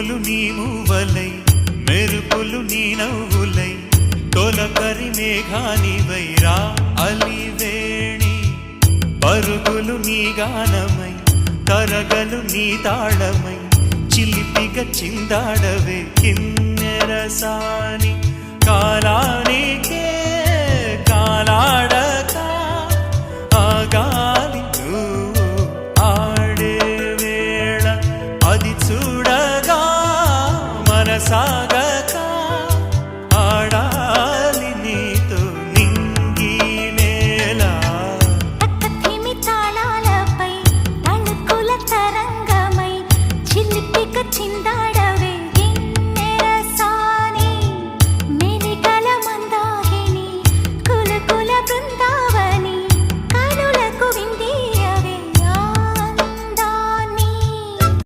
ఉరుములు నీ మూవలై మెరుపులు నీ నవ్వులై తొలకరి మేఘానివై రా అలివేణి పరుగులు నీ గానమై తరగలు నీ తాళమై చిలిపిగా చిందాడవే కిన్నెరసాని కాలానికే కాలాడక ఆగాలి నువ్వు ఆడే వేళ అది చూడగా మనసా